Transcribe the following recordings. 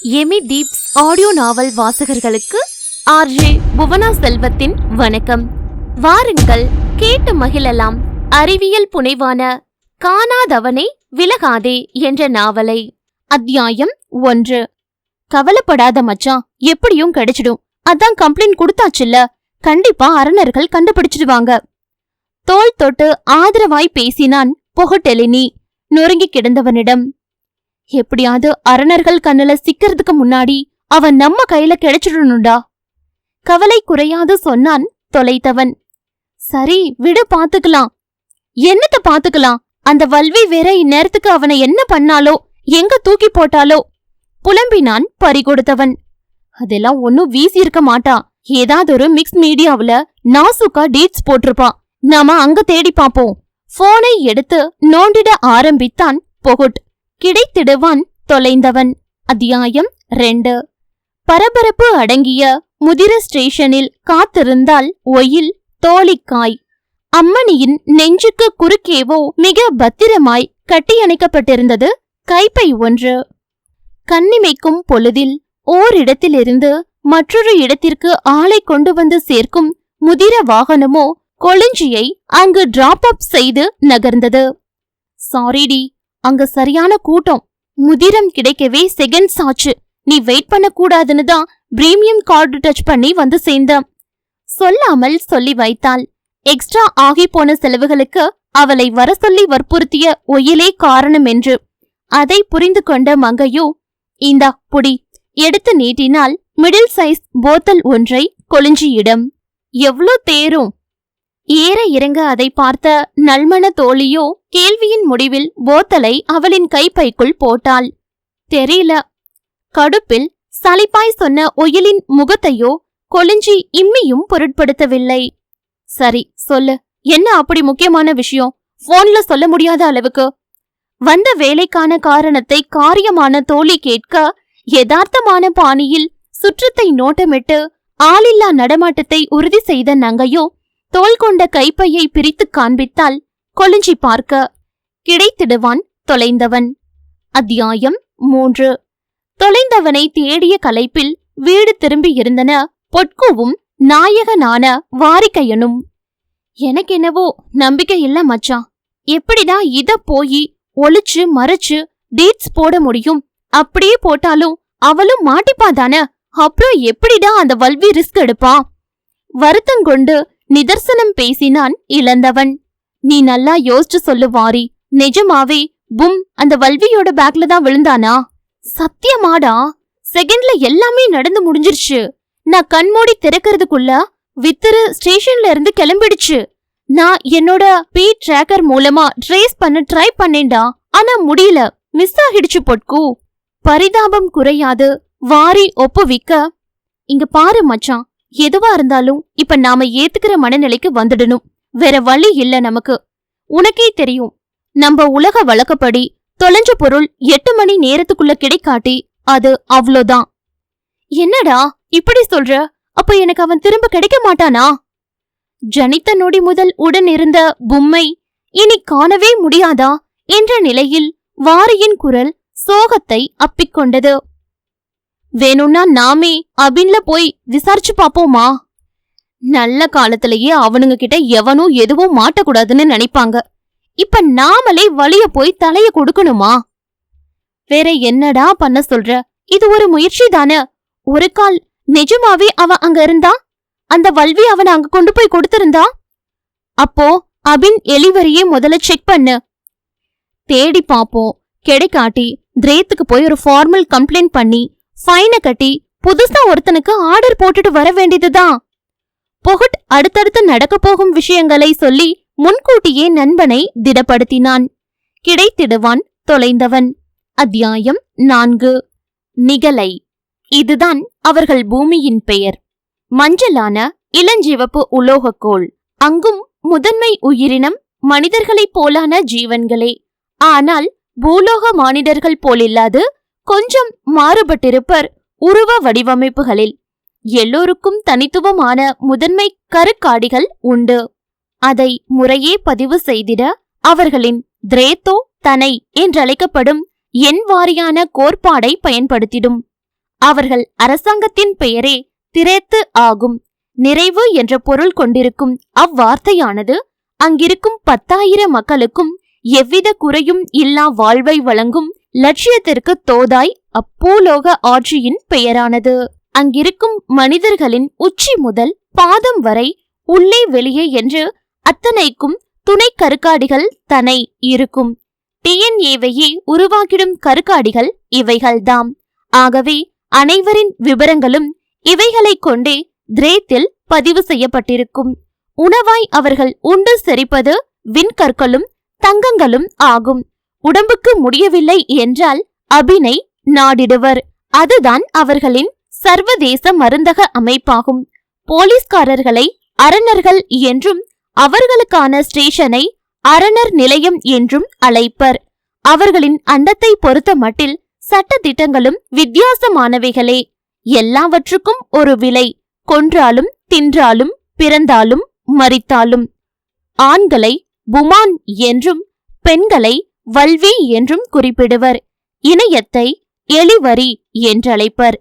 Amy டீப்ஸ் audio நாவல் வாசகர்களுக்கு RJ Bhuvana செல்வத்தின் வணக்கம். வாருங்கள் கேட்டு மகிழலாம் அறிவியல் புனைவான காணாதவனை விலகாதே என்ற நாவலை. அத்தியாயம் 1. கவலைப்படாத மச்சான், எப்படியும் கிடைச்சிடும். அதான் கம்ப்ளைண்ட் கொடுத்தாச்சுல்ல, கண்டிப்பா அரணர்கள் கண்டுபிடிச்சிடுவாங்க. தோள் தொட்டு ஆதரவாய் பேசினான் பொகட்டெலினி நொறுங்கி கிடந்தவனிடம். எப்படியாவது அரணர்கள் கண்ணுல சிக்கிறதுக்கு முன்னாடி அவன் நம்ம கையில கிடைச்சிடணும்டா. கவலை குறையாது சொன்னான் தொலைத்தவன். சரி விடு, பாத்துக்கலாம். என்னத்த பாத்துக்கலாம்? அந்த வல்வி வேற இந்நேரத்துக்கு அவனை என்ன பண்ணாலோ, எங்க தூக்கி போட்டாலோ புலம்பினான் பறிகொடுத்தவன். அதெல்லாம் ஒன்னும் வீசி இருக்க மாட்டா. ஏதாவது ஒரு மிக்ஸ் மீடியாவுல நாசுக்கா டேட்ஸ் போட்டிருப்பான். நாம அங்க தேடி பாப்போம். போனை எடுத்து நோண்டிட ஆரம்பித்தான் பொகுட். கிடைத்திடுவான் தொலைந்தவன். அத்தியாயம் 2. பரபரப்பு அடங்கிய முதிர ஸ்டேஷனில் காத்திருந்தால் ஒயில் தோழிக்காய். அம்மணியின் நெஞ்சுக்கு குறுக்கேவோ மிக பத்திரமாய் கட்டியணைக்கப்பட்டிருந்தது கைப்பை ஒன்று. கண்ணிமைக்கும் பொழுதில் ஓரிடத்திலிருந்து மற்றொரு இடத்திற்கு ஆளை கொண்டு வந்து சேர்க்கும் முதிர வாகனமோ கொளிஞ்சியை அங்கு டிராப் அப் செய்து நகர்ந்தது. சாரிடி, அங்க சரியான கூட்டம். முதிரம் கிடைக்கவே செகண்ட்ஸ் ஆச்சு. நீ வெயிட் பண்ண கூடாதுன்னு தான் பிரீமியம் கார்டு டச் பண்ணி வந்து சேர்ந்தேன். சொல்லாமல் சொல்லி வைத்தாள். எக்ஸ்ட்ரா ஆகி போன செலவுகளுக்கு அவளை வர சொல்லி வற்புறுத்திய ஒயிலே காரணம் என்று. அதை புரிந்து கொண்ட மங்கையோ, இந்தா புடி எடுத்து நீட்டினால் மிடில் சைஸ் போத்தல் ஒன்றை கொளிஞ்சியிடம். எவ்ளோ தேரும்? ஏற இறங்க அதை பார்த்த நல்மண தோழியோ கேள்வியின் முடிவில் போத்தலை அவளின் கைப்பைக்குள் போட்டாள். தெரியல. கடுப்பில் சலிப்பாய் சொன்ன ஒயிலின் முகத்தையோ கொளிஞ்சி இம்மியும் பொருட்படுத்தவில்லை. சரி சொல்லு, என்ன அப்படி முக்கியமான விஷயம்? போன்ல சொல்ல முடியாத அளவுக்கு. வந்த வேலைக்கான காரணத்தை காரியமான தோழி கேட்க யதார்த்தமான பாணியில் சுற்றத்தை நோட்டமிட்டு ஆளில்லா நடமாட்டத்தை உறுதி செய்த நங்கையோ தோள் கொண்ட கைப்பையை பிரித்து காண்பித்தால் கொளிஞ்சி பார்க்க. கிடைத்திடுவான் தொலைந்தவன். அத்தியாயம் 3. தொலைந்தவனை தேடிய களைப்பில் வீடு திரும்பி இருந்தன பொட்குவும் நாயகனான வாரிக்கையனும். எனக்கென்னவோ நம்பிக்கை இல்ல மச்சான். எப்படிதான் இத போய் ஒளிச்சு மறைச்சு டேட்ஸ் போட முடியும்? அப்படியே போட்டாலும் அவளும் மாட்டிப்பாதான. அப்புறம் எப்படிடா அந்த வல்வி ரிஸ்க் எடுப்பா? வருத்தங்கொண்டு நிதர்சனம் பேசினான் இழந்தவன். நீ நல்லா யோசிச்சு சொல்லு வாரி, நிஜமாவே பும் அந்த வல்வியோட பேக்ல தான் விழுந்தானா? சத்தியமாடா, செகண்ட்ல எல்லாமே நடந்து முடிஞ்சிருச்சு. நான் கண்மூடி திறக்கிறதுக்குள்ள வித்திரு ஸ்டேஷன்ல இருந்து கிளம்பிடுச்சு. நான் என்னோட பீ ட்ராக்கர் மூலமா ட்ரேஸ் பண்ண ட்ரை பண்ணேன்டா, ஆனா முடியல. மிஸ் ஆகிடுச்சு பொட்கு. பரிதாபம் குறையாது வாரி ஒப்புவிக்க. இங்க பாரு மச்சான், எதுவா இருந்தாலும் இப்ப நாம ஏத்துக்கிற மனநிலைக்கு வந்துடணும். வேற வழி இல்ல நமக்கு. உனக்கே தெரியும், நம்ம உலக வழக்கப்படி தொலைஞ்ச பொருள் 8 மணி நேரத்துக்குள்ள கிடைக்காட்டி அது அவ்ளோதான். என்னடா இப்படி சொல்ற? அப்ப எனக்கு அவன் திரும்ப கிடைக்க மாட்டானா? ஜனித்த நொடி முதல் உடன் இருந்த பொம்மை இனி காணவே முடியாதா என்ற நிலையில் வாரியின் குரல் சோகத்தை அப்பிக்கொண்டது. வேணும்னா நாமே அபின்ல போய் விசாரிச்சு பாப்போமா? நல்ல காலத்திலேயே அவனுங்க கிட்ட எவனும் எதுவும் மாட்டக்கூடாதுன்னு நினைப்பாங்க. இப்ப நாமளே வழிய போய் தலைய கொடுக்கணுமா? வேற என்னடா பண்ண சொல்ற? இது ஒரு முயற்சி தானே. ஒரு கால் நிஜமாவே அவன் அங்க இருந்தா, அந்த வல்வி அவனை அங்க கொண்டு போய் கொடுத்திருந்தா, அப்போ அபின் எலிவரியே முதல்ல செக் பண்ணு. தேடி பாப்போம். கிடைக்காட்டி திரேத்துக்கு போய் ஒரு ஃபார்மல் கம்ப்ளைண்ட் பண்ணி ஃபைனை கட்டி புதுசா ஒருத்தனுக்கு ஆர்டர் போட்டுட்டு வர வேண்டியதுதான். பொகுட் அடுத்தடுத்து நடக்க போகும் விஷயங்களை சொல்லி முன்கூட்டியே நண்பனை திடப்படுத்தினான். கிடைத்திடுவான் தொலைந்தவன். அத்தியாயம் 4. நிகழை. இதுதான் அவர்கள் பூமியின் பெயர். மஞ்சளான இளஞ்சிவப்பு உலோகக்கோள். அங்கும் முதன்மை உயிரினம் மனிதர்களைப் போலான ஜீவன்களே. ஆனால் பூலோக மானிடர்கள் போலில்லாது கொஞ்சம் மாறுபட்டிருப்பர் உருவ வடிவமைப்புகளில். எல்லோருக்கும் தனித்துவமான முதன்மை கருக்காடிகள் உண்டு. அதை முறையே பதிவு செய்திட அவர்களின் திரேத்தோ தனை என்றழைக்கப்படும் எண் வாரியான கோட்பாடை பயன்படுத்திடும். அவர்கள் அரசாங்கத்தின் பெயரே திரேத்து ஆகும். நிறைவு என்ற பொருள் கொண்டிருக்கும் அவ்வார்த்தையானது அங்கிருக்கும் 10,000 மக்களுக்கும் எவ்வித குறையும் இல்லா வாழ்வை வழங்கும் லட்சியத்திற்கு தோதாய் அப்பூலோக ஆட்சியின் பெயரானது. அங்கிருக்கும் மனிதர்களின் உச்சி முதல் பாதம் வரை உள்ளே வெளியே என்று அத்தனைக்கும் துணை கருக்காடிகள் தனை இருக்கும். டிஎன்ஏவையே உருவாக்கிடும் கருக்காடிகள் இவைகள்தாம். ஆகவே அனைவரின் விவரங்களும் இவைகளை கொண்டே திரேத்தில் பதிவு செய்யப்பட்டிருக்கும். உணவாய் அவர்கள் உண்டு செரிப்பது விண்கற்களும் தங்கங்களும் ஆகும். உடம்புக்கு முடியவில்லை என்றால் அபினை நாடிடுவர். அதுதான் அவர்களின் சர்வதேச மருந்தக அமைப்பாகும். போலீஸ்காரர்களை அரணர்கள் என்றும் அவர்களுக்கான ஸ்டேஷனை அரணர் நிலையம் என்றும் அழைப்பர். அவர்களின் அண்டத்தை பொறுத்த மட்டில் சட்ட திட்டங்களும் வித்தியாசமானவைகளே. எல்லாவற்றுக்கும் ஒரு விலை. கொன்றாலும் தின்றாலும் பிறந்தாலும் மரித்தாலும். ஆண்களை புமான் என்றும் பெண்களை வல்வி என்றும் குறிப்பிடுவர். இணையத்தை எலிவரி என்றழைப்பர்.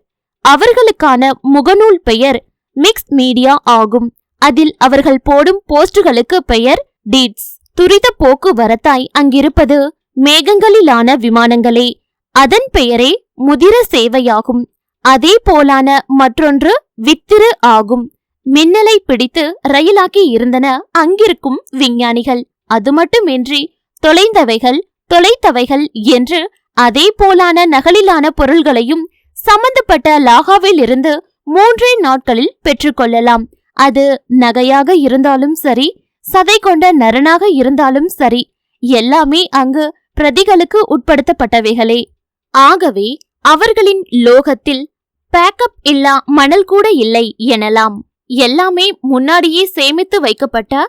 அவர்களுக்கான முகநூல் பெயர் மிக்ஸ் மீடியா ஆகும். அதில் அவர்கள் போடும் போஸ்டுகளுக்கு பெயர் டீட்ஸ். துரித போக்குவரத்தாய் அங்கிருப்பது மேகங்களிலான விமானங்களே. அதன் பெயரே முதிர சேவையாகும். அதே போலான மற்றொன்று வித்திரு ஆகும். மின்னலை பிடித்து ரயிலாக்கி இருந்தன அங்கிருக்கும் விஞ்ஞானிகள். அது மட்டுமின்றி தொலைத்தவைகள் என்று அதே போலான நகலிலான பொருள்களையும் சம்பந்தப்பட்ட லாகாவில் இருந்து 3 நாட்களில் பெற்றுக்கொள்ளலாம். அது நகையாக இருந்தாலும் சரி, சதை கொண்ட நரனாக இருந்தாலும் சரி, எல்லாமே அங்கு பிரதிகளுக்கு உட்படுத்தப்பட்டவைகளே. ஆகவே அவர்களின் லோகத்தில் பேக்கப் இல்லா மணல் கூட இல்லை எனலாம். எல்லாமே முன்னாடியே சேமித்து வைக்கப்பட்ட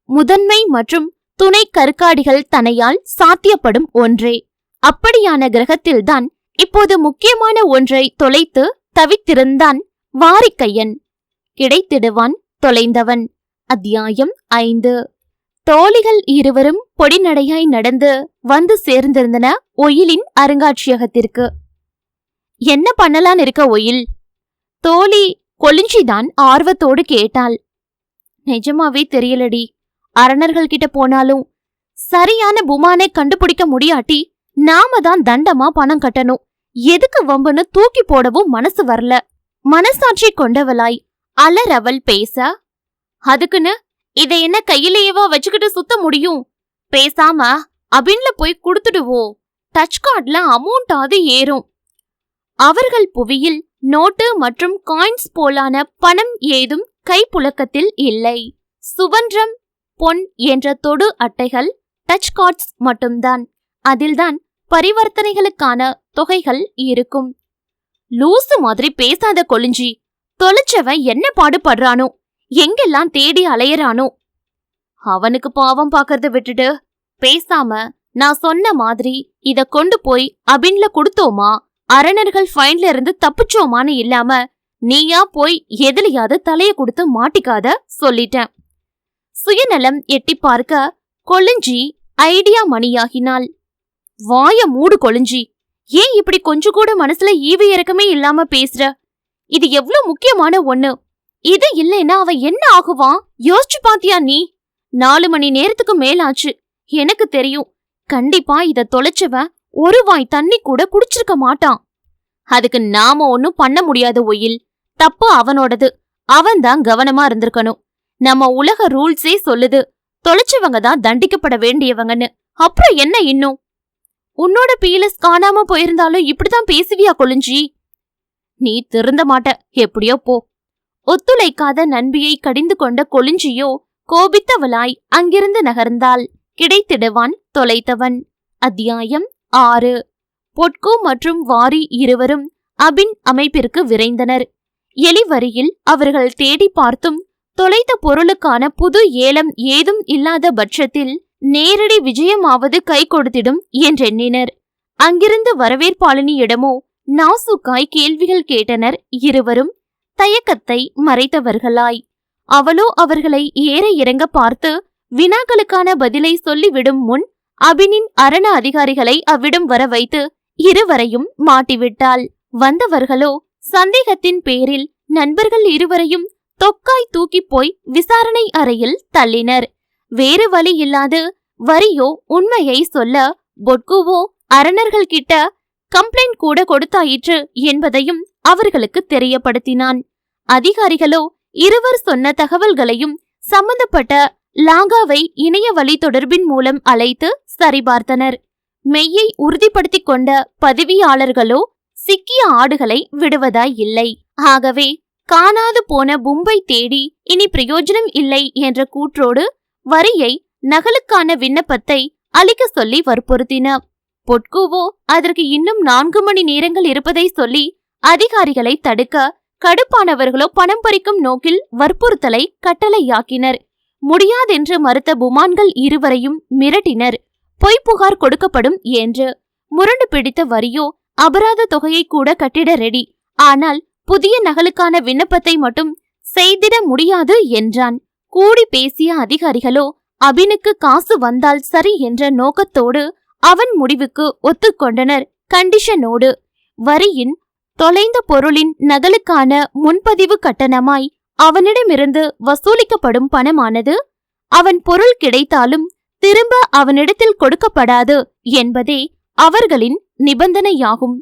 முதன்மை மற்றும் துணை கருக்காடிகள் தனையால் சாத்தியப்படும் ஒன்றே. அப்படியான கிரகத்தில்தான் இப்போது முக்கியமான ஒன்றை தொலைத்து தவித்திருந்தான் வாரிக்கையன். கிடைத்திடுவான் தொலைந்தவன். அத்தியாயம் 5. தோழிகள் இருவரும் பொடிநடையாய் நடந்து வந்து சேர்ந்திருந்தன ஒயிலின் அருங்காட்சியகத்திற்கு. என்ன பண்ணலான் இருக்க ஒயில்? தோழி கொளிஞ்சிதான் ஆர்வத்தோடு கேட்டாள். நிஜமாவே தெரியலடி. அரணர்கள் கிட்ட போனாலும் சரியான புமானை கண்டுபிடிக்க முடியாட்டி நாம தான் தண்டமா பணம் கட்டணும். எதுக்கு வம்புன்னு தூக்கி போடவும் மனசு வரல. மனசாட்சி கொண்டவளாய் அலறவள் பேச, அதுக்குன்னு இதை என்ன கையிலேயேவா வச்சுக்கிட்டு சுத்த முடியும்? பேசாம அபின்ல போய் கொடுத்துடுவோம். டச் கார்ட்ல அமௌண்டாவது ஏறும். அவர்கள் புவியில் நோட்டு மற்றும் காயின்ஸ் போலான பணம் ஏதும் கைப்புழக்கத்தில் இல்லை. சுவன்றம் பொன் என்ற தொடு அட்டைகள், டச் கார்ட்ஸ் மட்டும்தான். அதில்தான் பரிவர்த்தனைகளுக்கான தொகைகள் இருக்கும். லூசு மாதிரி பேசாத கொளிஞ்சி. தொலைச்சவன் என்ன பாடுபடுறானோ, எங்கெல்லாம் தேடி அலையறானோ. அவனுக்கு பாவம் பாக்கறத விட்டுட்டு பேசாம நான் சொன்ன மாதிரி இத கொண்டு போய் அபின்ல கொடுத்தோமா, அரணர்கள் ஃபைன்ல இருந்து தப்பிச்சோமான்னு இல்லாம நீயா போய் எதுலையாவது தலைய கொடுத்து மாட்டிக்காத சொல்லிட்டேன். சுயநலம் எட்டி பார்க்க கொளிஞ்சி ஐடியா மணியாகினாள். வாய மூடு கொளிஞ்சி. ஏன் இப்படி கொஞ்சம் கூட மனசுல ஈவு இறக்கமே இல்லாம பேசுற? இது எவ்வளவு முக்கியமான ஒண்ணு. இது இல்லைன்னா அவன் என்ன ஆகுவான்? யோசிச்சு பாத்தியா நீ? 4 மணி நேரத்துக்கு மேலாச்சு. எனக்கு தெரியும், கண்டிப்பா இத தொலைச்சவன் ஒரு வாய் தண்ணி கூட குடிச்சிருக்க மாட்டான். அதுக்கு நாம ஒன்னும் பண்ண முடியாத ஒயில். தப்பு அவனோடது. அவன்தான் கவனமா இருந்திருக்கணும். நம்ம உலக ரூல்ஸே சொல்லுது தொலைச்சவங்க தான் தண்டிக்கப்பட வேண்டியவங்கன்னு. அப்புறம் என்ன இன்னும்? உன்னோட பீலஸ் காணாம போயிருந்தாலும் இப்படிதான் பேசுவியா கொளிஞ்சி? நீ திருந்த மாட்ட. எப்படியோ போ. ஒத்துழைக்காத நண்பியை கடிந்து கொண்ட கொளிஞ்சியோ கோபித்தவளாய் அங்கிருந்து நகர்ந்தாள். கிடைத்திடுவான் தொலைத்தவன். அத்தியாயம் 6. பொட்கு மற்றும் வாரி இருவரும் அபின் அமைப்பிற்கு விரைந்தனர். எலிவரியில் அவர்கள் தேடி பார்த்தும் தொலைத்த பொருளுக்கான புது ஏலம் ஏதும் இல்லாத பட்சத்தில் நேரடி விஜயமாவது கை கொடுத்திடும் என்றெண்ணினர். அங்கிருந்து வரவேற்பாளினியிடமோ நாசுக்காய் கேள்விகள் கேட்டனர் இருவரும், தயக்கத்தை மறைத்தவர்களாய். அவளோ அவர்களை ஏற இறங்க பார்த்து வினாக்களுக்கான பதிலை சொல்லிவிடும் முன் அபினின் அரண அதிகாரிகளை அவ்விடம் வர வைத்து இருவரையும் மாட்டிவிட்டாள். வந்தவர்களோ சந்தேகத்தின் பேரில் நண்பர்கள் இருவரையும் தொக்காய் தூக்கி போய் விசாரணை அறையில் தள்ளினர். வேறு வழி இல்லாது வரியோ உண்மையை சொல்ல, பொட்குவோ அரணர்கள் கிட்ட கம்ப்ளைண்ட் கூட கொடுத்தாயிற்று என்பதையும் அவர்களுக்கு தெரியப்படுத்தினான். அதிகாரிகளோ இருவர் சொன்ன தகவல்களையும் சம்பந்தப்பட்ட லாகாவை இணைய வழி தொடர்பின் மூலம் அழைத்து சரிபார்த்தனர். மெய்யை உறுதிப்படுத்திக் கொண்ட பதவியாளர்களோ சிக்கிய ஆடுகளை விடுவதாய் இல்லை. ஆகவே காணாது போன பும்பை தேடி இனி பிரயோஜனம் இல்லை என்ற கூற்றோடு வரியை நகலுக்கான விண்ணப்பத்தை அளிக்க சொல்லி வற்புறுத்தின. பொட்குவோ அதற்கு இன்னும் 4 மணி நேரங்கள் இருப்பதை சொல்லி அதிகாரிகளை தடுக்க, கடுப்பானவர்களோ பணம் பறிக்கும் நோக்கில் வற்புறுத்தலை கட்டளையாக்கினர். முடியாதென்று மறுத்த புமான்கள் இருவரையும் மிரட்டினர். பொய் புகார் கொடுக்கப்படும் என்று. முரண்டு பிடித்த வரியோ அபராத தொகையை கூட கட்டிட ரெடி, ஆனால் புதிய நகலுக்கான விண்ணப்பத்தை மட்டும் செய்திட முடியாது என்றான். கூடி பேசிய அதிகாரிகளோ அபினுக்கு காசு வந்தால் சரி என்ற நோக்கத்தோடு அவன் முடிவுக்கு ஒத்துக்கொண்டனர். கண்டிஷனோடு வரியின் தொலைந்த பொருளின் நகலுக்கான முன்பதிவு கட்டணமாய் அவனிடமிருந்து வசூலிக்கப்படும் பணமானது அவன் பொருள் கிடைத்தாலும் திரும்ப அவனிடத்தில் கொடுக்கப்படாது என்பதே அவர்களின் நிபந்தனையாகும்.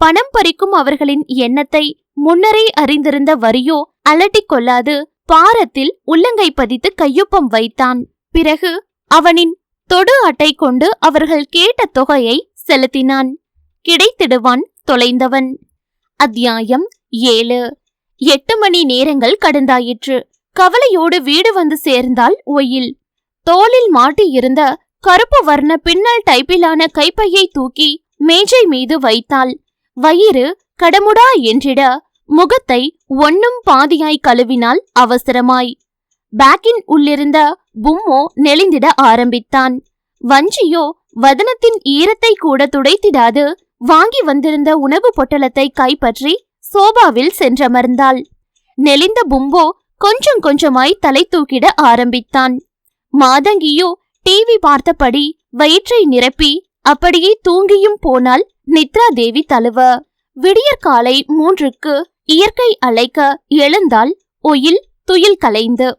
பணம் பறிக்கும் அவர்களின் எண்ணத்தை முன்னரே அறிந்திருந்த வரியோ அலட்டிக் கொள்ளாது பாரத்தில் உள்ளங்கை பதித்து கையொப்பம் வைத்தான். பிறகு அவனின் தொடு அட்டை கொண்டு அவர்கள் கேட்ட தொகையை செலுத்தினான். கிடைத்திடுவான் தொலைந்தவன். அத்தியாயம் 7. 8 மணி நேரங்கள் கடந்தாயிற்று. கவலையோடு வீடு வந்து சேர்ந்தாள் ஒயில். தோளில் மாட்டியிருந்த கருப்பு வர்ண பின்னல் டைப்பிலான கைப்பையை தூக்கி மேஜை மீது வைத்தாள். வயிறு கடமுடா என்றிட முகத்தை ஒன்னும் பாதியாய் கழுவினாள் அவசரமாய். பேக்கின் உள்ளிருந்த பும்மோ நெளிந்திட ஆரம்பித்தான். வஞ்சியோ வதனத்தின் ஈரத்தை கூட துடைத்திடாது வாங்கி வந்திருந்த உணவு பொட்டலத்தை கைப்பற்றி சோபாவில் சென்றமர்ந்தாள். நெளிந்த பும்போ கொஞ்சம் கொஞ்சமாய் தலை தூக்கிட ஆரம்பித்தான். மாதங்கியோ டிவி பார்த்தபடி வயிற்றை நிரப்பி அப்படியே தூங்கியும் போனால் நித்ரா தேவி தழுவ. விடியற்காலை 3க்கு இயற்கை அழைக்க எழுந்தாள் ஒயில் துயில் கலைந்து.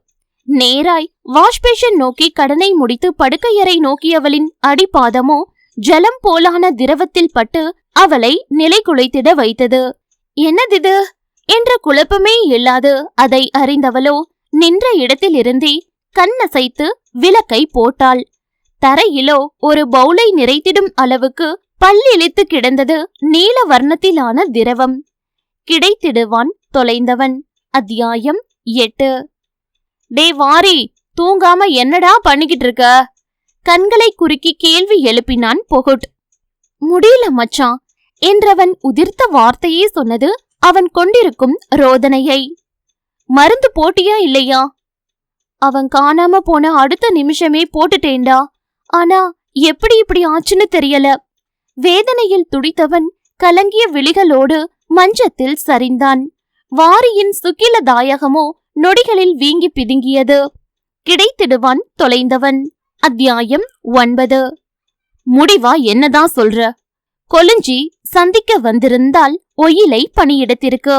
நேராய் வாஷ்பேஷன் நோக்கி கடனை முடித்து படுக்கையறை நோக்கியவளின் அடிப்பாதமோ ஜலம் போலான திரவத்தில் பட்டு அவளை நிலை குலைத்திட வைத்தது. என்னதிது என்ற குழப்பமே இல்லாது அதை அறிந்தவளோ நின்ற இடத்திலிருந்தே கண்ணசைத்து விளக்கை போட்டாள். தரையிலோ ஒரு பவுலை நிறைத்திடும் அளவுக்கு பல்லிழித்து கிடந்தது நீல வர்ணத்திலான திரவம். கிடைத்திடுவான் தொலைந்தவன். அத்தியாயம் 8. டே வாரி, தூங்காம என்னடா பண்ணிக்கிட்டு இருக்க? கண்களை குறுக்கி கேள்வி எழுப்பினான் பொகுட். முடியல மச்சான் என்றவன் உதிர்த்த வார்த்தையே சொன்னது அவன் கொண்டிருக்கும் ரோதனையை. மருந்து போட்டியா இல்லையா? அவன் காணாம போன அடுத்த நிமிஷமே போட்டுட்டேன்டா. ஆனா எப்படி இப்படி ஆச்சுன்னு தெரியல. வேதனையில் துடித்தவன் கலங்கிய விழிகளோடு மஞ்சத்தில் சரிந்தான். வாரியின் சுக்கில தாயகமோ நொடிகளில் வீங்கி பிதுங்கியது. கிடைத்திடுவான் தொலைந்தவன். அத்தியாயம் 9. முடிவா என்னதான் சொல்ற? கொலிஞ்சி சந்திக்க வந்திருந்தால் ஒயிலை பணியிடத்திற்கு.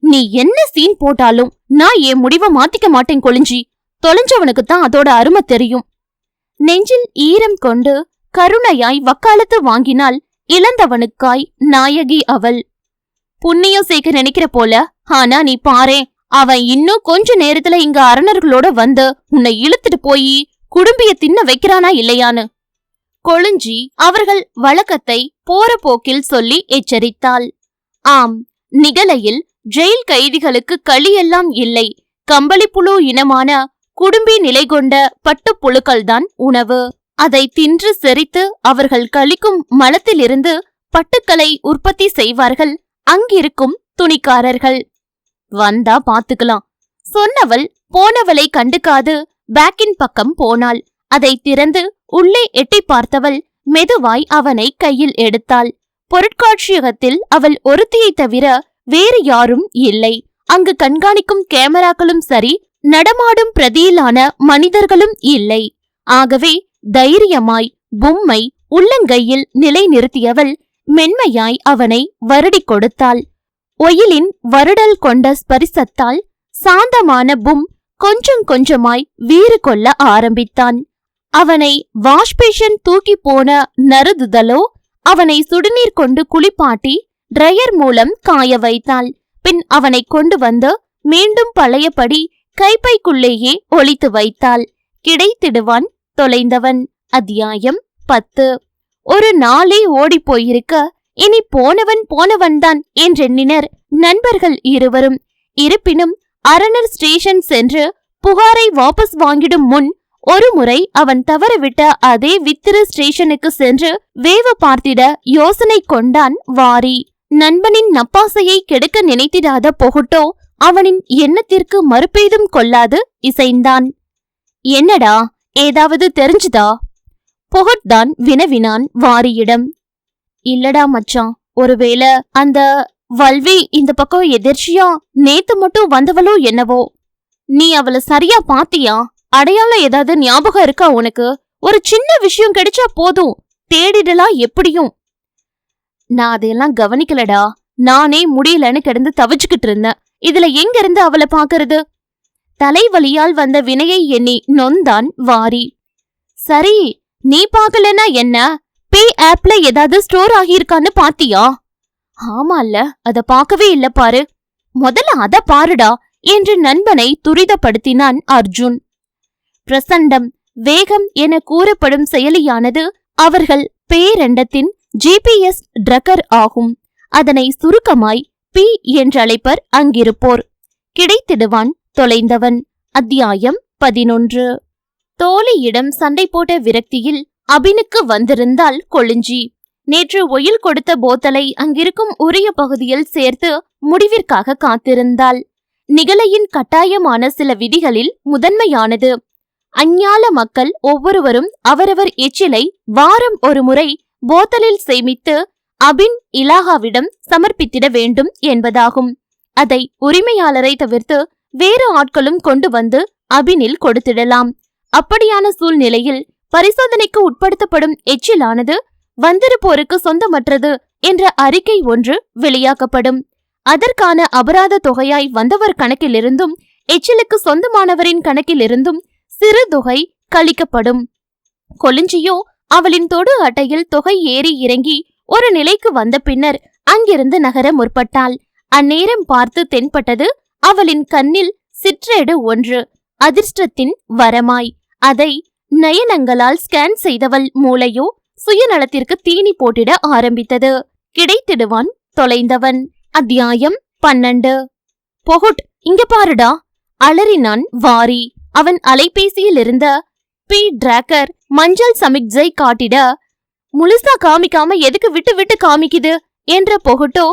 நீ என்ன சீன் போட்டாலும் நான் என் முடிவை மாத்திக்க மாட்டேன் கொலிஞ்சி. தொலைஞ்சவனுக்குத்தான் அதோட அருமை தெரியும். நெஞ்சில் ஈரம் கொண்டு கருணையாய் வக்காலத்து வாங்கினாள் இழந்தவனுக்காய் நாயகி அவள். புண்ணியம் சேர்க்க நினைக்கிற போல, ஆனா நீ பாரே, அவன் இன்னும் கொஞ்ச நேரத்துல இங்க அரணர்களோட வந்து உன்னை இழுத்துட்டு போய் குடும்பிய தின்ன வைக்கிறானா இல்லையான்னு கொளிஞ்சி அவர்கள் வழக்கத்தை போற போக்கில் சொல்லி எச்சரித்தாள். ஆம், நிகழையில் ஜெயில் கைதிகளுக்கு களியெல்லாம் இல்லை. கம்பளிப்புழு இனமான குடும்பி நிலை கொண்ட பட்டுப்புழுக்கள்தான் உணவு. அதை தின்று செரித்து அவர்கள் கழிக்கும் மலத்திலிருந்து பட்டுக்களை உற்பத்தி செய்வார்கள் அங்கிருக்கும் துணிக்காரர்கள். வந்தா பாத்துக்கலாம் சொன்னவள் போனவளை கண்டுக்காது பேக்கின் பக்கம் போனாள். அதை திறந்து உள்ளே எட்டி பார்த்தவள் மெதுவாய் அவனை கையில் எடுத்தாள். பொருட்காட்சியகத்தில் அவள் ஒருத்தியை தவிர வேறு யாரும் இல்லை. அங்கு கண்காணிக்கும் கேமராக்களும் சரி, நடமாடும் பிரதியிலான மனிதர்களும் இல்லை. ஆகவே தைரியமாய் பொம்மை உள்ளங்கையில் நிலை நிறுத்தியவள் மென்மையாய் அவனை வருடி கொடுத்தாள். ஒயிலின் வருடல் கொண்ட ஸ்பரிசத்தால் சாந்தமான பும் கொஞ்சம் கொஞ்சமாய் வீறு கொள்ள ஆரம்பித்தான். அவனை வாஷ்பேஷன் தூக்கி போன நறுதுதலோ அவனை சுடுநீர் கொண்டு குளிப்பாட்டி டிரையர் மூலம் காய வைத்தாள். பின் அவனை கொண்டு வந்து மீண்டும் பழையபடி கைப்பைக்குள்ளேயே ஒளித்து வைத்தாள். கிடைத்திடுவான் தொலைந்தவன். அத்தியாயம் 10. ஒரு நாளே ஓடிப்போயிருக்க இனி போனவன்தான் என்றெண்ணினர் நண்பர்கள் இருவரும். இருப்பினும் அரணர் ஸ்டேஷன் சென்று புகாரை வாபஸ் வாங்கிடும் முன் ஒரு முறை அவன் தவறவிட்ட அதே வித்திரு ஸ்டேஷனுக்கு சென்று வேவ பார்த்திட யோசனை கொண்டான் வாரி. நண்பனின் நப்பாசையை கெடுக்க நினைத்திடாத பொகுட்டோ அவனின் எண்ணத்திற்கு மறுபேதும் கொள்ளாது இசைந்தான். என்னடா, ஏதாவது தெரிஞ்சுதா? பொகட்தான் வினவினான் வாரியிடம். இல்லடா மச்சான், ஒருவேளை அந்த வல்வி இந்த பக்கம் எதிர்ச்சியா நேத்து மட்டும் வந்தவளோ என்னவோ. நீ அவளை சரியா பாத்தியா? அடையாளம் ஏதாவது ஞாபகம் இருக்கா உனக்கு? ஒரு சின்ன விஷயம் கிடைச்சா போதும், தேடிடலாம் எப்படியும். நான் அதையெல்லாம் கவனிக்கலடா. நானே முடியலன்னு கிடந்து தவிச்சுக்கிட்டு இருந்தேன். இதுல எங்க இருந்து அவளை பாக்குறது? தலைவலியால் வந்த வினையை எண்ணி நொந்தான் வாரி. சரி, நீ பாக்கலன்னா என்ன? பே ஆப்ல ஏதாவது ஸ்டோர் ஆகியிருக்கான்னு பாத்தியா? ஆமால்ல, அத பாக்கவே இல்ல பாரு. முதல்ல அத பாருடா என்று நண்பனை துரிதப்படுத்தினான் அர்ஜுன். பிரசண்டம், வேகம் என கூறப்படும் செயலியானது அவர்கள் பேரண்டத்தின் GPS ட்ரக்கர் ஆகும். அதனை சுருக்கமாய் பி என்றழைப்பர் அங்கிருப்போர். கிடைத்திடுவான் தொலைந்தவன். அத்தியாயம் 11. தோழியிடம் சண்டை போட்ட விரக்தியில் அபினுக்கு வந்திருந்தாள் கொளிஞ்சி. நேற்று ஒயில் கொடுத்த போத்தலை அங்கிருக்கும் உரிய பகுதியில் சேர்த்து முடிவிற்காக காத்திருந்தாள். நிகழையின் கட்டாயமான சில விதிகளில் முதன்மையானது, அஞ்ஞால மக்கள் ஒவ்வொருவரும் அவரவர் எச்சிலை வாரம் ஒரு முறை போத்தலில் சேமித்து அபின் இலாகாவிடம் சமர்ப்பித்திட வேண்டும் என்பதாகும். அதை உரிமையாளரை தவிர்த்து வேறு ஆட்களும் கொண்டு வந்து அபினில் கொடுத்திடலாம். அப்படியான சூழ்நிலையில் பரிசோதனைக்கு உட்படுத்தப்படும் எச்சிலானது வந்திருப்போருக்கு சொந்தமற்றது என்ற அறிக்கை ஒன்று வெளியாக்கப்படும். அதற்கான அபராத தொகையாய் வந்தவர் கணக்கிலிருந்தும் எச்சிலுக்கு சொந்தமானவரின் கணக்கிலிருந்தும் சிறு தொகை கழிக்கப்படும். கொளிஞ்சியோ அவளின் தொடு அட்டையில் தொகை ஏறி இறங்கி ஒரு நிலைக்கு வந்த பின்னர் அங்கிருந்து நகர முற்பட்டாள். அந்நேரம் பார்த்து தென்பட்டது அவளின் கண்ணில் சிற்றேடு ஒன்று. அதிர்ஷ்டத்தின் வரமாய் அதை நயனங்களால் ஸ்கேன் செய்தவள் மூளையோ சுயநலத்திற்கு தீனி போட்டிட ஆரம்பித்தது. கிடைத்திடுவான் தொலைந்தவன். அத்தியாயம் 12. பொகுட், இங்க பாருடா, அலறினான் வாரி. அவன் அலைபேசியில் இருந்த பி டிராக்கர் மஞ்சள் சமிக்ஜை காட்டிட, முழுசா காமிக்காம எதுக்கு விட்டு விட்டு காமிக்குது என்ற பொகுட்டோ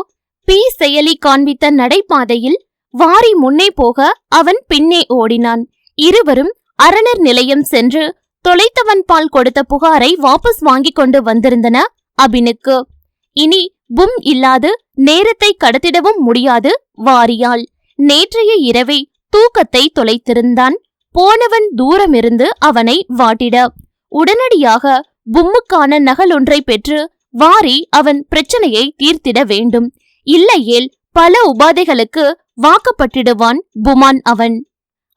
பி செயலி காண்பித்த நடைபாதையில் வாரி முன்னே போக அவன் பின்னே ஓடினான். இருவரும் அரணர் நிலையம் சென்று தொலைத்தவன் பால் கொடுத்த புகாரை வாபஸ் வாங்கிக் கொண்டு வந்திருந்தன அபினுக்கு. இனி பும் இல்லாது நேரத்தை கடத்திடவும் முடியாது வாரியால். நேற்றைய இரவை தூக்கத்தை தொலைத்திருந்தான். போனவன் தூரமிருந்து அவனை வாட்டிட உடனடியாக பும்முக்கான நகலொன்றை பெற்று வாரி அவன் பிரச்சனையை தீர்த்திட வேண்டும். இல்லையேல் பல உபாதைகளுக்கு வாக்கப்பட்டிடுவான் புமான் அவன்.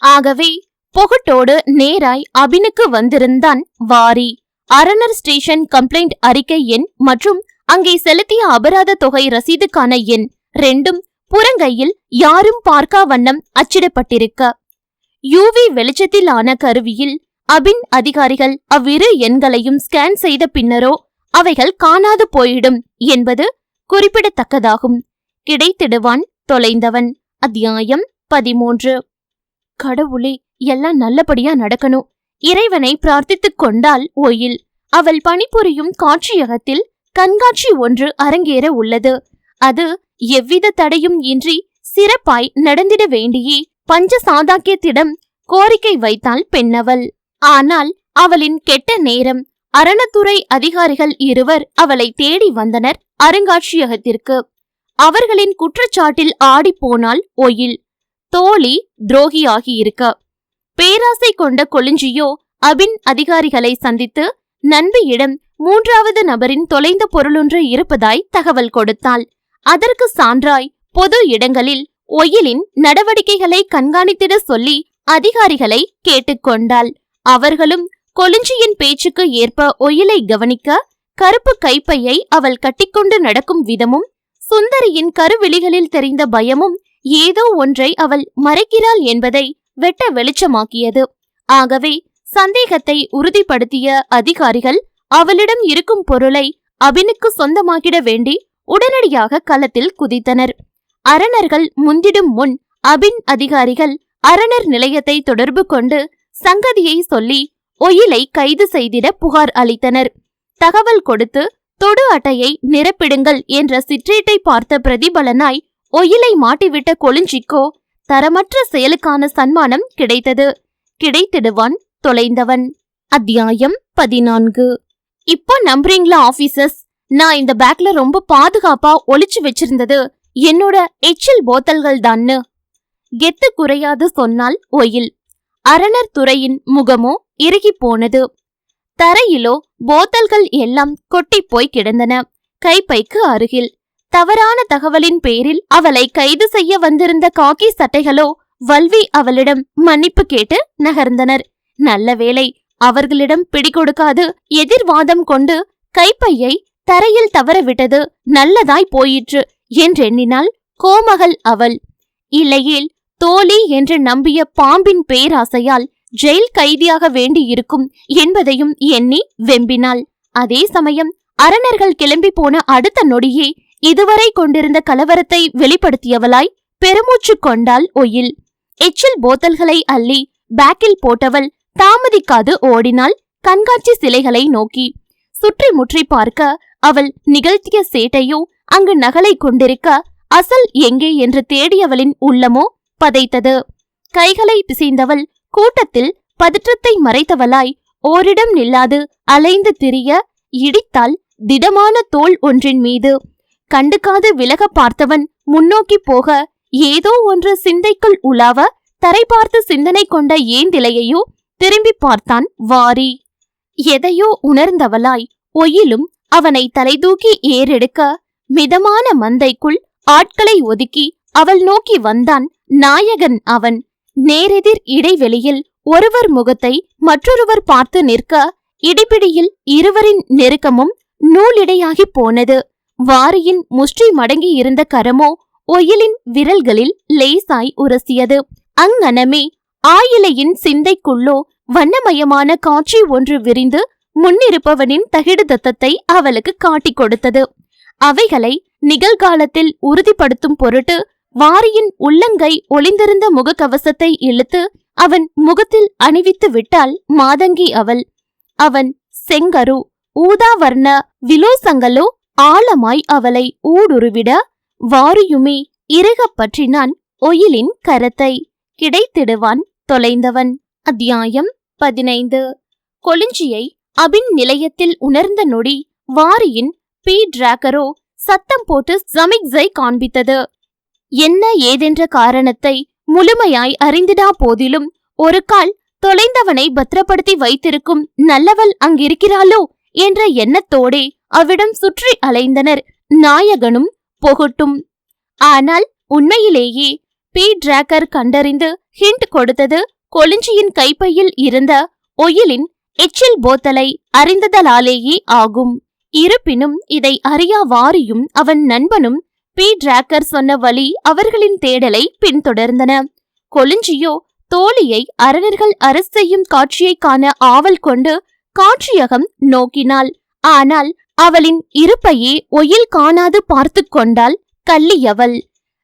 ஆகவே பொகுட்டோடு நேராய் அபினுக்கு வந்திருந்தான் வாரி. அரணர் ஸ்டேஷன் கம்ப்ளைண்ட் அறிக்கை எண் மற்றும் அங்கே செலுத்திய அபராத தொகை ரசீதுக்கான எண் ரெண்டும் புறங்கையில் யாரும் பார்க்கா வண்ணம் அச்சிடப்பட்டிருக்க, யூவி வெளிச்சத்திலான கருவியில் அபின் அதிகாரிகள் அவ்விரு எண்களையும் ஸ்கேன் செய்த பின்னரோ அவைகள் காணாது போயிடும் என்பது குறிப்பிடத்தக்கதாகும். கிடைத்திடுவான் தொலைந்தவன். அத்தியாயம் 13. கடவுளே, எல்லாம் நல்லபடியா நடக்கணும். இறைவனை பிரார்த்தித்துக் கொண்டாள் ஒயில். அவள் பணிபுரியும் காட்சியகத்தில் கண்காட்சி ஒன்று அரங்கேற உள்ளது. அது எவ்வித தடையும் இன்றி சிறப்பாய் நடந்திட வேண்டியே பஞ்ச சாதாக்கியத்திடம் கோரிக்கை வைத்தாள் பெண்ணவள். ஆனால் அவளின் கெட்ட நேரம். அரணத்துறை அதிகாரிகள் இருவர் அவளை தேடி வந்தனர் அருங்காட்சியகத்திற்கு. அவர்களின் குற்றச்சாட்டில் ஆடிப்போனாள் ஒயில். தோழி துரோகியாகியிருக்க. பேராசை கொண்ட கொளிஞ்சியோ அபின் அதிகாரிகளை சந்தித்து நண்பியிடம் மூன்றாவது நபரின் தொலைந்த பொருளொன்று இருப்பதாய் தகவல் கொடுத்தாள். அதற்கு சான்றாய் பொது இடங்களில் ஒயிலின் நடவடிக்கைகளை கண்காணித்திட சொல்லி அதிகாரிகளை கேட்டுக்கொண்டாள். அவர்களும் கொளிஞ்சியின் பேச்சுக்கு ஏற்ப ஒயிலை கவனிக்க கருப்பு கைப்பையை அவள் கட்டிக்கொண்டு நடக்கும் விதமும் சுந்தரியின் கருவிழிகளில் தெரிந்த பயமும் ஏதோ ஒன்றை அவள் மறைக்கிறாள் என்பதை வெட்ட வெளிச்சமாக்கியது. ஆகவே சந்தேகத்தை உறுதிப்படுத்திய அதிகாரிகள் அவளிடம் இருக்கும் பொருளை அபினுக்கு சொந்தமாக்கிட வேண்டி உடனடியாக களத்தில் குதித்தனர். அரணர்கள் முந்திடும் முன் அபின் அதிகாரிகள் அரணர் நிலையத்தை தொடர்பு கொண்டு சங்கதியை சொல்லி ஒயிலை கைது செய்திட புகார் அளித்தனர். தகவல் கொடுத்து தொடு அட்டையை நிரப்பிடுங்கள் என்ற சிற்றேட்டை பார்த்த பிரதிபலனாய் ஒயிலை மாட்டிவிட்ட கொளிஞ்சிக்கோ தரமற்ற செயலுக்கான சன்மானம் கிடைத்தது. கிடைத்திடுவான் தொலைந்தவன். அத்தியாயம் 14. இப்போ நம்புறீங்களா ஆபீசர்ஸ்? நான் இந்த பேக்ல ரொம்ப பாதுகாப்பா ஒளிச்சு வச்சிருந்தது என்னோட எச்சில் போத்தல்கள் தான்னு கெத்து குறையாது சொன்னால் ஒயில். அரணர் துறையின் முகமோ இறுகி போனது. தரையிலோ போத்தல்கள் எல்லாம் கொட்டி போய் கிடந்தன. கைப்பைக்கு அருகில் தவறான தகவலின் பேரில் அவளை கைது செய்ய வந்திருந்த காக்கி சட்டைகளோ வல்வி அவளிடம் மன்னிப்பு கேட்டு நகர்ந்தனர். நல்ல வேளை அவர்களிடம் பிடிகொடுக்காது எதிர்வாதம் கொண்டு கைப்பையை தரையில் தவறவிட்டது நல்லதாய் போயிற்று என்றெண்ணினாள் கோமகள் அவள். இல்லையேல் தோழி என்று நம்பிய பாம்பின் பேராசையால் ஜெயில் கைதியாக வேண்டியிருக்கும் என்பதையும் எண்ணி வெம்பினாள். அதே சமயம் அரணர்கள் கிளம்பி போன அடுத்த நொடியே இதுவரை கொண்டிருந்த கலவரத்தை வெளிப்படுத்தியவளாய் பெருமூச்சு கொண்டாள் ஒயில். எச்சில் போத்தல்களை அள்ளி பேக்கில் போட்டவள் தாமதிக்காது ஓடினாள் கண்காட்சி சிலைகளை நோக்கி. சுற்றி முற்றி பார்க்க அவள் நிகழ்த்திய சேட்டையோ அங்கு நகலை கொண்டிருக்க அசல் எங்கே என்று தேடியவளின் உள்ளமோ பதைத்தது. கைகளை பிசைந்தவள் கூட்டத்தில் பதற்றத்தை மறைத்தவளாய் ஓரிடம் நில்லாது அலைந்து திரிய இடித்தால் திடமான தோல் ஒன்றின் மீது. கண்டுக்காது விலக பார்த்தவன் முன்னோக்கி போக ஏதோ ஒன்று சிந்தைக்குள் உலாவ தரை பார்த்து சிந்தனை கொண்ட ஏந்திலையையோ திரும்பி பார்த்தான் வாரி. எதையோ உணர்ந்தவளாய் ஒயிலும் அவனை தலைதூக்கி ஏறெடுக்க மிதமான மந்தைக்குள் ஆட்களை ஒதுக்கி அவள் நோக்கி வந்தான் நாயகன் அவன். நேரெதிர் இடைவெளியில் ஒருவர் முகத்தை மற்றொருவர் பார்த்து நிற்க இடிபிடியில் இருவரின் நெருக்கமும் நூலிடையாகி போனது. வாரியின் முஷ்டி மடங்கி இருந்த கரமோ ஒயிலின் விரல்களில் லேசாய் உரசியது. அங்கனமே ஆயிலையின் சிந்தைக்குள்ளோ வண்ணமயமான காட்சி ஒன்று விரிந்து முன்னிருப்பவனின் தகிடு தத்தத்தை அவளுக்கு காட்டிக் கொடுத்தது. அவைகளை நிகழ்காலத்தில் உறுதிப்படுத்தும் பொருட்டு வாரியின் உள்ளங்கை ஒளிந்திருந்த முகக்கவசத்தை இழுத்து அவன் முகத்தில் அணிவித்து விட்டாள் மாதங்கி அவள். அவன் செங்கரு ஊதாவர்ண விலோசங்களோ ஆழமாய் அவளை ஊடுருவிட வாரியுமே இறுகப் பற்றினான் ஒயிலின் கரத்தை. கிடைத்திடுவான் தொலைந்தவன். அத்தியாயம் 15. கொளிஞ்சியை அபின் நிலையத்தில் உணர்ந்த நொடி வாரியின் பி டிராக்கரோ சத்தம் போட்டு சமிக்ஸை காண்பித்தது. என்ன ஏதென்ற காரணத்தை முழுமையாய் அறிந்திடா போதிலும் ஒரு கால் தொலைந்தவனை பத்திரப்படுத்தி வைத்திருக்கும் நல்லவள் அங்கிருக்கிறாளோ என்ற எண்ணத்தோடே அவ்விடம் சுற்றி அலைந்தனர் நாயகனும் பொகுட்டும். ஆனால் உண்மையிலேயே பி டிராக்கர் கண்டறிந்து ஹிண்ட் கொடுத்தது கொளிஞ்சியின் கைப்பையில் இருந்த ஒயிலின் எச்சில் போத்தலை அறிந்ததலாலேயே ஆகும். இருப்பினும் இதை அறியா வாரியும் அவன் நண்பனும் பி டிராக்கர் சொன்ன வழி அவர்களின் தேடலை பின்தொடர்ந்தன. கொளிஞ்சியோ தோழியை அரணர்கள் அரசு செய்யும் காட்சியை காண ஆவல் கொண்டு காட்சியகம் நோக்கினாள். ஆனால் அவளின் இருப்பையே ஒயில் காணாது பார்த்து கொண்டாள் கள்ளியவள்.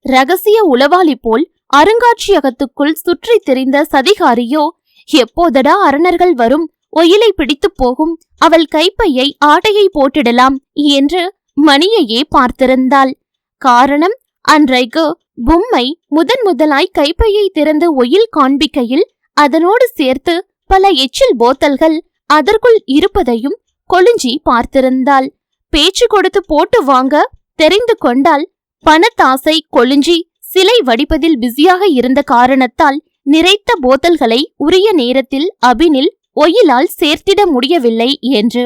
ரகசிய உளவாளி போல் அருங்காட்சியகத்துக்குள் சுற்றி திரிந்த சதிகாரியோ எப்போதடா அரணர்கள் வரும், ஒயிலை பிடித்து போகும், அவள் கைப்பையை ஆட்டையை போட்டிடலாம் என்று மணியையே பார்த்திருந்தாள். காரணம், அன்றைக்கு பொம்மை முதலாய் கைப்பையை திறந்து ஒயில் காண்பிக்கையில் அதனோடு சேர்த்து பல எச்சில் போத்தல்கள் அதற்குள் இருப்பதையும் கொளிஞ்சி பார்த்திருந்தாள். பேச்சு கொடுத்து போட்டு வாங்க தெரிந்து கொண்டால் பணத்தாசை கொளிஞ்சி சிலை வடிப்பதில் பிஸியாக இருந்த காரணத்தால் நிறைத்த போத்தல்களை உரிய நேரத்தில் அபினில் ஒயிலால் சேர்த்திட முடியவில்லை என்று.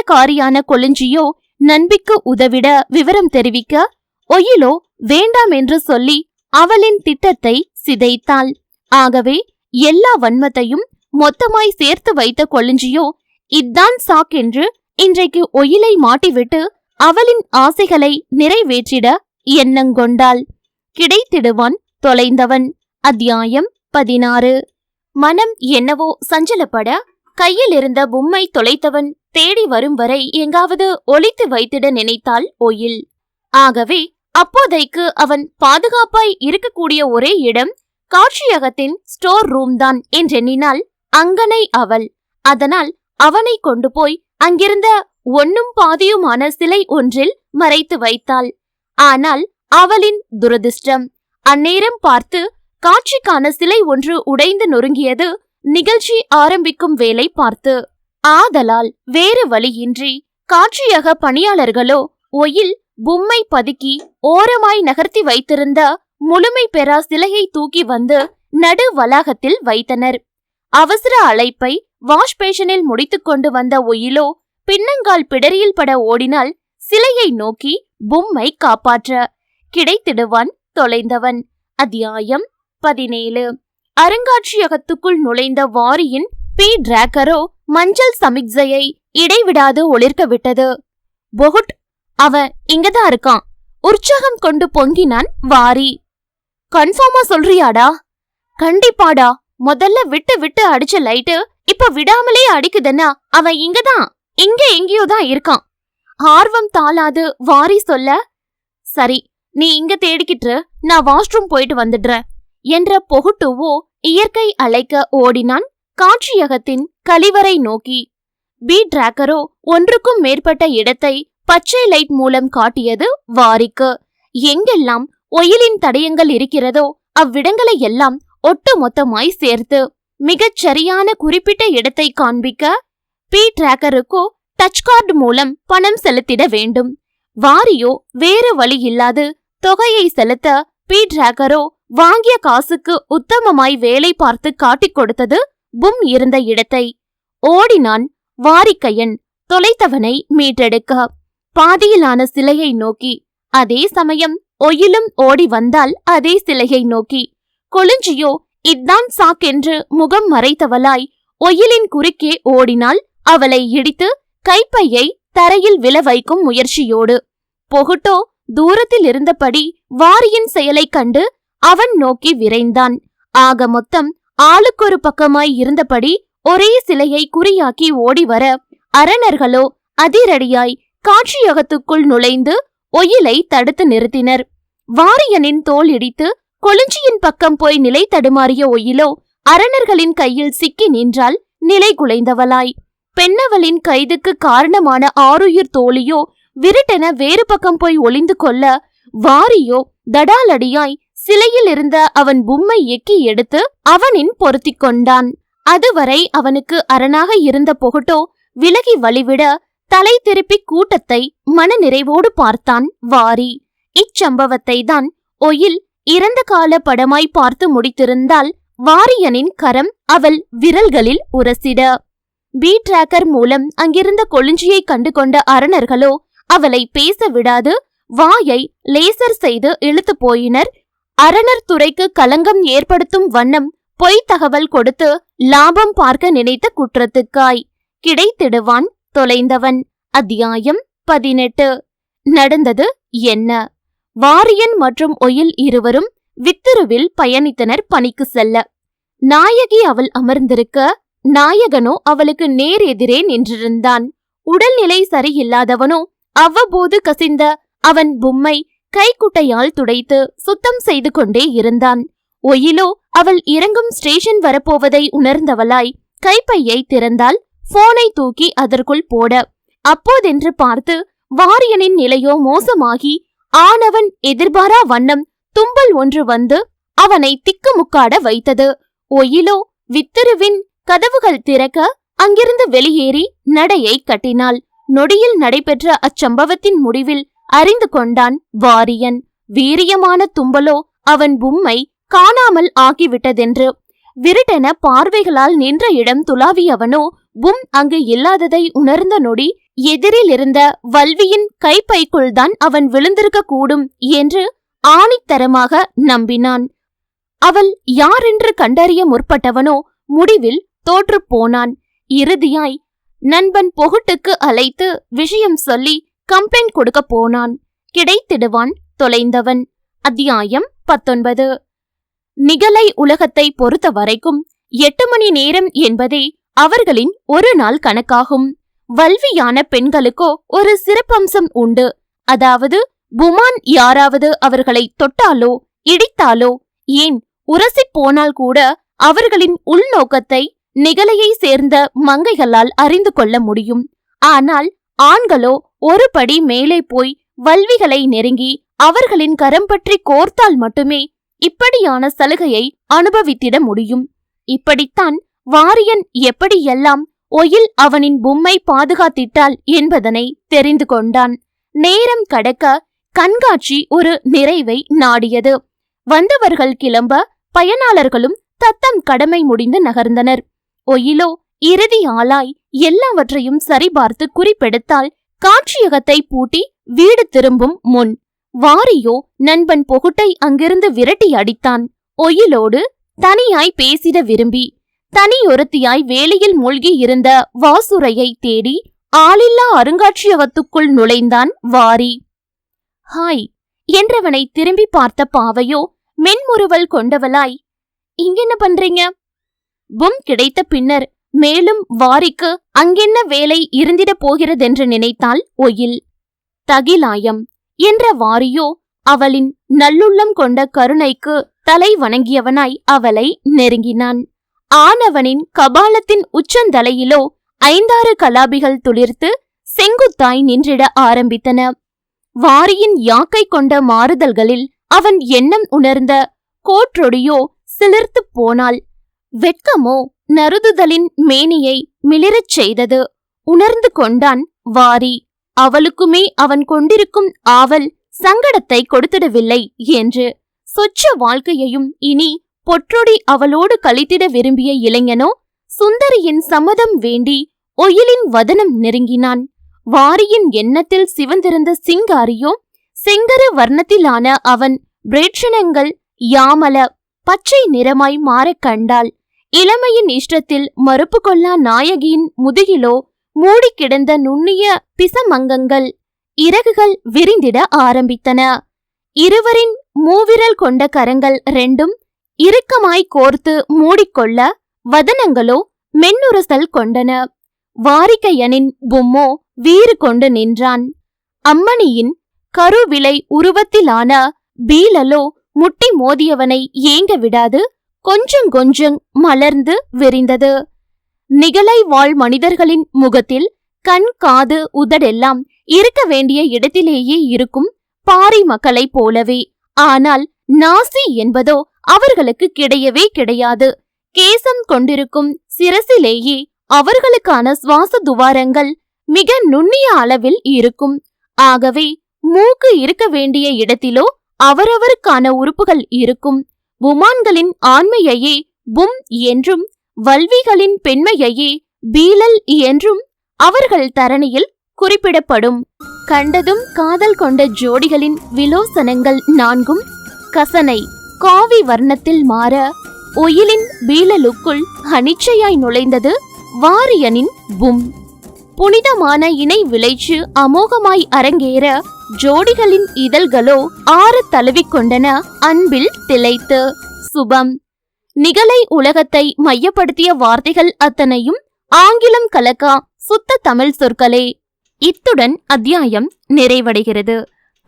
காரியான கொளிஞ்சியோ நண்பிக்கு உதவிட விவரம் தெரிவிக்க ஒயிலோ வேண்டாம் என்று சொல்லி அவளின் திட்டத்தை சிதைத்தாள். ஆகவே எல்லா வன்மத்தையும் மொத்தமாய் சேர்த்து வைத்த கொளிஞ்சியோ இதான் சாக்கென்று இன்றைக்கு ஒயிலை மாட்டிவிட்டு அவளின் ஆசைகளை நிறைவேற்றிட எண்ணங்கொண்டாள். கிடைத்திடுவான் தொலைந்தவன். அத்தியாயம் 16. மனம் என்னவோ சஞ்சலப்பட கையில் இருந்த பொம்மை தொலைத்தவன் தேடி வரும் வரை எங்காவது ஒளித்து வைத்திட நினைத்தாள் ஒயில். ஆகவே அப்போதைக்கு அவன் பாதுகாப்பாய் இருக்கக்கூடிய ஒரே இடம் காட்சியகத்தின் ஸ்டோர் ரூம் தான் என்றெண்ணினாள் அங்கனை அவள். அதனால் அவனை கொண்டு போய் அங்கிருந்த ஒன்னும் பாதியுமான சிலை ஒன்றில் மறைத்து வைத்தாள். ஆனால் அவளின் துரதிர்ஷ்டம், அந்நேரம் பார்த்து காட்சிக்கான சிலை ஒன்று உடைந்து நொறுங்கியது நிகழ்ச்சி ஆரம்பிக்கும் வேலை பார்த்து. ஆதலால் வேறு வழியின்றி காட்சியக பணியாளர்களோ ஒயில் பொம்மை பதுக்கி ஓரமாய் நகர்த்தி வைத்திருந்த முழுமை பெறா சிலையை தூக்கி வந்து நடு வளாகத்தில் வைத்தனர். அவசர அழைப்பை வாஷ் பேஷனில் முடித்து கொண்டு வந்த ஒயிலோ பின்னங்கால் பிடரியில் பட ஓடினால் சிலையை நோக்கி பொம்மை காப்பாற்ற. கிடைத்திடுவான் தொலைந்தவன். அத்தியாயம் 17. அருங்காட்சியகத்துக்குள் நுழைந்த வாரியின் பி டிராக்கரோ மஞ்சள் சமிக்சையை இடைவிடாது ஒளிர்க்க விட்டது. பொகுட், அவன் இங்கதான் இருக்கான். உற்சாகம் கொண்டு பொங்கினான் வாரி. கன்ஃபார்மா சொல்றியாடா? கண்டிப்பாடா. முதல்ல விட்டு விட்டு அடிச்ச லைட்டு இப்ப விடாமலே அடிக்குதுன்னா அவன் இங்க எங்கேயோதான் இருக்கான். ஆர்வம் தாளாது வாரி சொல்ல, சரி நீ இங்க தேடிக்கிட்டு நான் வாஷ்ரூம் போயிட்டு வந்துடுறேன் என்ற பொகுட்டுவோ இயற்கை அழைக்க ஓடினான் காட்சியகத்தின் கழிவறை நோக்கி. பி டிராக்கரோ ஒன்றுக்கும் மேற்பட்ட இடத்தை பச்சை லைட் மூலம் காட்டியது வாரிக்கு. எங்கெல்லாம் ஒயிலின் தடயங்கள் இருக்கிறதோ அவ்விடங்களை எல்லாம் ஒட்டு மொத்தமாய் சேர்த்து மிகச் சரியான குறிப்பிட்ட இடத்தை காண்பிக்க பி டிராக்கருக்கோ டச் கார்டு மூலம் பணம் செலுத்திட வேண்டும். வாரியோ வேறு வழி இல்லாது தொகையை செலுத்த பி டிராக்கரோ வாங்கிய காசுக்கு உத்தமமாய் வேலை பார்த்து காட்டிக் கொடுத்தது பும் இருந்த இடத்தை. ஓடினான் வாரிக்கையன் தொலைத்தவனை மீட்டெடுக்க பாதியிலான சிலையை நோக்கி. அதே சமயம் ஒயிலும் ஓடி வந்தால் அதே சிலையை நோக்கி. கொளிஞ்சியோ இதான் சாக்கென்று முகம் மறைத்தவளாய் ஒயிலின் குறுக்கே ஓடினாள் அவளை இடித்து கைப்பையை தரையில் விழ வைக்கும் முயற்சியோடு. பொகுட்டோ தூரத்தில் இருந்தபடி வாரியின் செயலை கண்டு அவன் நோக்கி விரைந்தான். ஆக மொத்தம் ஆளுக்கொரு பக்கமாய் இருந்தபடி ஒரே சிலையை குறியாக்கி ஓடிவர அரணர்களோ அதிரடியாய் காட்சியகத்துக்குள் நுழைந்து ஒயிலை தடுத்து நிறுத்தினர். வாரியனின் தோல் இடித்து கொளிஞ்சியின் பக்கம் போய் நிலை தடுமாறிய ஒயிலோ அரணர்களின் கையில் சிக்கி நின்றால் நிலை குலைந்தவளாய். பெண்ணவளின் கைதுக்கு காரணமான ஆருயிர் தோழியோ விருட்டென வேறு பக்கம் போய் ஒளிந்து கொள்ள வாரியோ தடாலடியாய் சிலையில் இருந்த அவன் பொம்மை எக்கி எடுத்து அவனின் பொருத்தி கொண்டான். அதுவரை அவனுக்கு அரணாக இருந்த பொகுட்டோ விலகி வழிவிட தலை திருப்பி கூட்டத்தை மன நிறைவோடு பார்த்தான் வாரி. இச்சம்பவத்தை தான் ஒயில் இறந்த கால படமாய் பார்த்து முடித்திருந்தால் வாரியனின் கரம் அவள் விரல்களில் உரசிட. பி டிராக்கர் மூலம் அங்கிருந்த கொளிஞ்சியை கண்டு கொண்ட அரணர்களோ அவளை பேச விடாது வாயை லேசர் செய்து இழுத்து போயினர். அரணர் துறைக்கு களங்கம் ஏற்படுத்தும் வண்ணம் பொய் தகவல் கொடுத்து லாபம் பார்க்க நினைத்த குற்றத்துக்காய். கிடைத்திடுவான் தொலைந்தவன். அத்தியாயம் 18. நடந்தது என்ன? வாரியன் மற்றும் ஒயில் இருவரும் வித்துருவில் பயணித்தனர் பணிக்கு செல்ல. நாயகி அவள் அமர்ந்திருக்க நாயகனோ அவளுக்கு நேர் எதிரே நின்றிருந்தான். உடல்நிலை சரியில்லாதவனோ அவ்வப்போது கசிந்த அவன் பொம்மை கைக்குட்டையால் துடைத்து சுத்தம் செய்து கொண்டே இருந்தான். ஒயிலோ அவள் இறங்கும் ஸ்டேஷன் வரப்போவதை உணர்ந்தவளாய் கைப்பையை திறந்தால் போனை தூக்கி அதற்குள் போட. அப்போதென்று பார்த்து வாரியனின் நிலையோ மோசமாகி ஆனவன் எதிர்பாரா வண்ணம் தும்பல் ஒன்று வந்து அவனை திக்குமுக்காட வைத்தது. ஒயிலோ வித்துருவின் கதவுகள் திறக்க அங்கிருந்து வெளியேறி நடையை கட்டினாள். நொடியில் நடைபெற்ற அச்சம்பவத்தின் முடிவில் அறிந்து கொண்டான் வாரியன். வீரியமான தும்பலோ அவன் பொம்மை காணாமல் ஆகிவிட்டதென்று. விருட்டென பார்வைகளால் நின்ற இடம் துளாவியவனோ பும் அங்கு இல்லாததை உணர்ந்த நொடி எதிரில் இருந்த வல்வியின் கைப்பைக்குள்தான் அவன் விழுந்திருக்க கூடும் என்று ஆணித்தரமாக நம்பினான். அவள் யாரென்று கண்டறிய முற்பட்டவனோ முடிவில் தோற்றுப்போனான். இறுதியாய் நண்பன் பொகுட்டுக்கு அழைத்து விஷயம் சொல்லி கம்ப்ளைண்ட் கொடுக்க போனான். கிடைத்திடுவான் தொலைந்தவன். அத்தியாயம் 19. நிகழை உலகத்தை பொறுத்த வரைக்கும் 8 மணி நேரம் என்பதே அவர்களின் ஒரு நாள் கணக்காகும். வல்வியான பெண்களுக்கோ ஒரு சிறப்பம்சம் உண்டு. அதாவது புமான் யாராவது அவர்களை தொட்டாலோ இடித்தாலோ ஏன் உரசி போனால் கூட அவர்களின் உள்நோக்கத்தை நிகழையை சேர்ந்த மங்கைகளால் அறிந்து கொள்ள முடியும். ஆனால் ஆண்களோ ஒரு படி மேலே போய் வல்விகளை நெருங்கி அவர்களின் கரம் பற்றி கோர்த்தால் மட்டுமே இப்படியான சலுகையை அனுபவித்திட முடியும். இப்படித்தான் வாரியன் எப்படியெல்லாம் ஒயில் அவனின் பொம்மை பாதுகாத்திட்டாள் என்பதனை தெரிந்து கொண்டான். நேரம் கடக்க கண்காட்சி ஒரு நிறைவை நாடியது. வந்தவர்கள் கிளம்ப பயனாளர்களும் தத்தம் கடமை முடிந்து நகர்ந்தனர். ஒயிலோ இறுதி ஆளாய் எல்லாவற்றையும் சரிபார்த்து குறிப்பெடுத்தால் காட்சியகத்தை பூட்டி வீடு திரும்பும் முன் வாரியோ நண்பன் பொகுட்டை அங்கிருந்து விரட்டி அடித்தான். ஒயிலோடு தனியாய் பேசிட விரும்பி தனியொருத்தியாய் வேலையில் மூழ்கி இருந்த வாசுரையை தேடி ஆளில்லா அருங்காட்சியகத்துக்குள் நுழைந்தான் வாரி. ஹாய் என்றவனை திரும்பி பார்த்த பாவையோ மென்முறுவல் கொண்டவளாய், இங்கென்ன பண்றீங்க? பும் கிடைத்த பின்னர் மேலும் வாரிக்கு அங்கென்ன வேலை இருந்திட போகிறதென்று நினைத்தாள் ஒயில். தகிலாயம் என்ற வாரியோ அவளின் நல்லுள்ளம் கொண்ட கருணைக்கு தலை வணங்கியவனாய் அவளை நெருங்கினான். ஆனவனின் கபாலத்தின் உச்சந்தலையிலோ 5-6 கலாபிகள் துளிர்த்து செங்குத்தாய் நின்றிட ஆரம்பித்தன. வாரியின் யாக்கை கொண்ட மாறுதல்களில் அவன் எண்ணம் உணர்ந்த கோற்றொடியோ சிலிர்த்து போனாள். வெட்கமோ நறுதுதலின் மேனியை மிளிரச் செய்தது. உணர்ந்து கொண்டான் வாரி. அவளுக்குமே அவன் கொண்டிருக்கும் ஆவல் சங்கடத்தை கொடுத்திடவில்லை என்று. சொச்ச வாழ்க்கையையும் இனி பொற்றொடி அவளோடு கழித்திட விரும்பிய இளைஞனோ சுந்தரியின் சம்மதம் வேண்டி ஒயிலின் வதனம் நெருங்கினான். வாரியின் எண்ணத்தில் சிவந்திருந்த சிங்காரியோ செங்கர வர்ணத்திலான அவன் பிரேட்சணங்கள் யாமல பச்சை நிறமாய் மாறக் கண்டாள். இளமையின் இஷ்டத்தில் மறுப்பு கொள்ளா நாயகியின் முதுகிலோ மூடி கிடந்த நுண்ணிய பிசமங்கங்கள் இறகுகள் விரிந்திட ஆரம்பித்தன. இருவரின் மூவிரல் கொண்ட கரங்கள் ரெண்டும் இறுக்கமாய் கோர்த்து மூடிக்கொள்ள வதனங்களோ மென்னுரசல் கொண்டன. வாரிகையனின் பொம்மோ வீறு கொண்டு நின்றான். அம்மணியின் கருவிலை உருவத்திலான பீலலோ முட்டி மோதியவனை ஏங்க விடாது கொஞ்சம் கொஞ்சம் மலர்ந்து விரிந்தது. நிகழை வாழ் மனிதர்களின் முகத்தில் கண் காது உதடெல்லாம் இருக்க வேண்டிய இடத்திலேயே இருக்கும் பாரி மக்களை போலவே. ஆனால் நாசி என்பதோ அவர்களுக்கு கிடையவே கிடையாது. கேசம் கொண்டிருக்கும் சிரசிலேயே அவர்களுக்கான சுவாச துவாரங்கள் மிக நுண்ணிய அளவில் இருக்கும். ஆகவே மூக்கு இருக்க வேண்டிய இடத்திலோ அவரவருக்கான உறுப்புகள் இருக்கும். புமான்களின் ஆண்மையையே பும் என்றும் வல்விகளின் பெண்மையையே பீலல் என்றும் அவர்கள் தரணியில் குறிப்பிடப்படும். கண்டதும் காதல் கொண்ட ஜோடிகளின் விலோசனங்கள் 4 கசனை காவி வர்ணத்தில் மாற ஒயிலின் பீலலுக்குள் அனிச்சையாய் நுழைந்தது வாரியனின் பும். புனிதமான இணை விளைச்சு அமோகமாய் அரங்கேற ஜோடிகளின் இதழ்களோ ஆறு தழுவிக்கொண்டன அன்பில் திளைத்து. சுபம். நிகழை உலகத்தை மையப்படுத்திய வார்த்தைகள் அத்தனையும் ஆங்கிலம் கலக்கா சுத்த தமிழ் சொற்களே. இத்துடன் அத்தியாயம் நிறைவடைகிறது.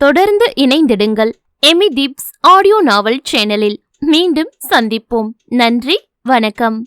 தொடர்ந்து இணைந்திடுங்கள் எமி தீப்ஸ் ஆடியோ நாவல் சேனலில். மீண்டும் சந்திப்போம். நன்றி, வணக்கம்.